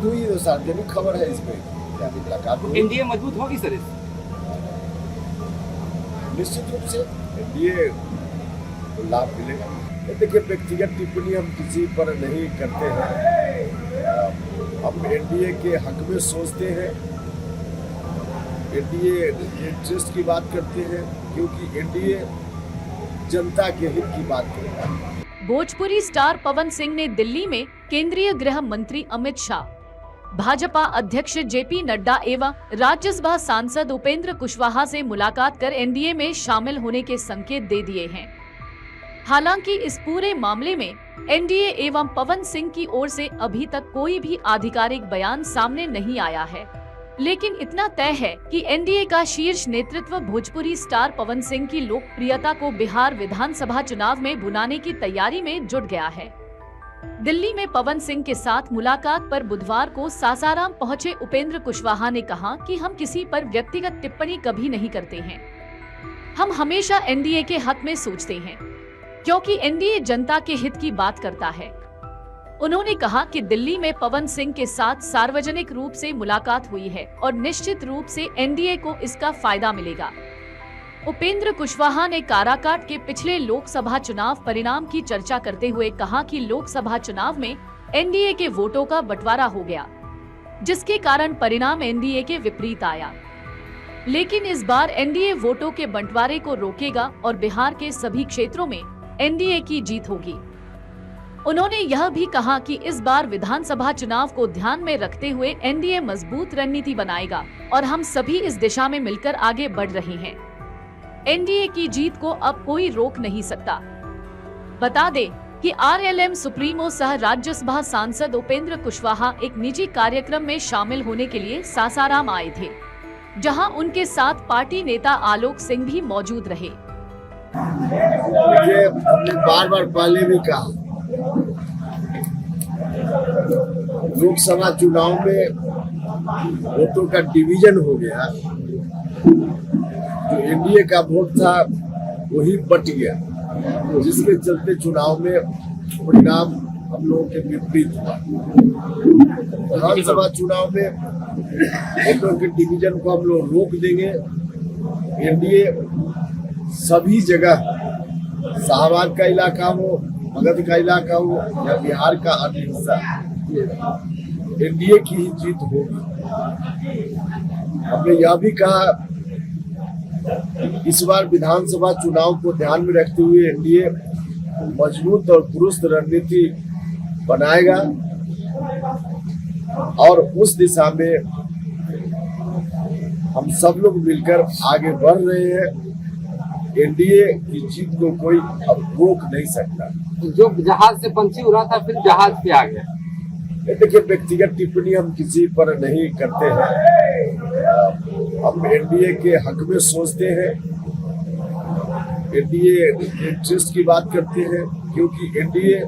मुलाकात हुई तो सार्वजनिक खबर है इसमें, क्या मुलाकात हुई। एनडीए मजबूत होगी सर इस निश्चित रूप से एनडीए को लाभ मिलेगा। देखिए, व्यक्तिगत टिप्पणी हम किसी पर नहीं करते हैं, हम एनडीए के हक में सोचते हैं, एनडीए इंटरेस्ट की बात करते हैं, क्योंकि एनडीए जनता के हित की बात करता है। भोजपुरी स्टार पवन सिंह ने दिल्ली में केंद्रीय गृह मंत्री अमित शाह, भाजपा अध्यक्ष जेपी नड्डा एवं राज्यसभा सांसद उपेंद्र कुशवाहा से मुलाकात कर एनडीए में शामिल होने के संकेत दे दिए हैं। हालांकि इस पूरे मामले में एनडीए एवं पवन सिंह की ओर से अभी तक कोई भी आधिकारिक बयान सामने नहीं आया है, लेकिन इतना तय है कि एनडीए का शीर्ष नेतृत्व भोजपुरी स्टार पवन सिंह की लोकप्रियता को बिहार विधानसभा चुनाव में भुनाने की तैयारी में जुट गया है। दिल्ली में पवन सिंह के साथ मुलाकात पर बुधवार को सासाराम पहुंचे उपेंद्र कुशवाहा ने कहा कि हम किसी पर व्यक्तिगत टिप्पणी कभी नहीं करते हैं, हम हमेशा एनडीए के हक में सोचते हैं, क्योंकि एनडीए जनता के हित की बात करता है। उन्होंने कहा कि दिल्ली में पवन सिंह के साथ सार्वजनिक रूप से मुलाकात हुई है और निश्चित रूप से एनडीए को इसका फायदा मिलेगा। उपेंद्र कुशवाहा ने काराकाट के पिछले लोकसभा चुनाव परिणाम की चर्चा करते हुए कहा कि लोकसभा चुनाव में एनडीए के वोटों का बंटवारा हो गया, जिसके कारण परिणाम एनडीए के विपरीत आया। लेकिन इस बार एनडीए वोटों के बंटवारे को रोकेगा और बिहार के सभी क्षेत्रों में एनडीए की जीत होगी। उन्होंने यह भी कहा कि इस बार विधानसभा चुनाव को ध्यान में रखते हुए एनडीए मजबूत रणनीति बनाएगा और हम सभी इस दिशा में मिलकर आगे बढ़ रहे हैं। एनडीए की जीत को अब कोई रोक नहीं सकता। बता दें कि आरएलएम सुप्रीमो सह राज्यसभा सांसद उपेंद्र कुशवाहा एक निजी कार्यक्रम में शामिल होने के लिए सासाराम आए थे, जहां उनके साथ पार्टी नेता आलोक सिंह भी मौजूद रहे। देखिए, हमने बार पहले भी कहा, लोकसभा चुनाव में वोटों का डिवीजन हो गया, जो एनडीए का वोट था वही बट गया, जिसके चलते चुनाव में परिणाम हम लोगों के विपरीत हुआ। विधानसभा चुनाव में वोटों के डिवीजन को हम लोग रोक देंगे। एनडीए सभी जगह, शाहबाद का इलाका हो, मगध का इलाका हो या बिहार का अन्य हिस्सा, एनडीए की ही जीत होगी। हमने यह भी कहा इस बार विधानसभा चुनाव को ध्यान में रखते हुए एनडीए मजबूत और दुरुस्त रणनीति बनाएगा और उस दिशा में हम सब लोग मिलकर आगे बढ़ रहे हैं। एनडीए की जीत को कोई अब रोक नहीं सकता। जो जहाज से पंछी उड़ा था फिर जहाज पे आ गया। देखिए, व्यक्तिगत टिप्पणी हम किसी पर नहीं करते हैं, हम एनडीए के हक में सोचते हैं, एनडीए इंटरेस्ट की बात करते हैं, क्योंकि एनडीए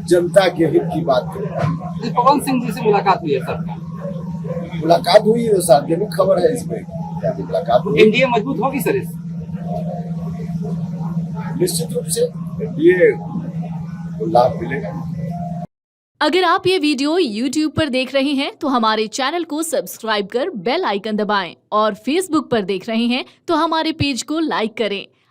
जनता के हित की बात करता है। पवन सिंह जी से मुलाकात हुई है सर? मुलाकात हुई तो सार्वजनिक खबर है इसमें, क्या मुलाकात हुई। एनडीए मजबूत होगी सर इस निश्चित रूप से एनडीए को लाभ मिलेगा। अगर आप ये वीडियो YouTube पर देख रहे हैं तो हमारे चैनल को सब्सक्राइब कर बेल आइकन दबाएं और Facebook पर देख रहे हैं तो हमारे पेज को लाइक करें।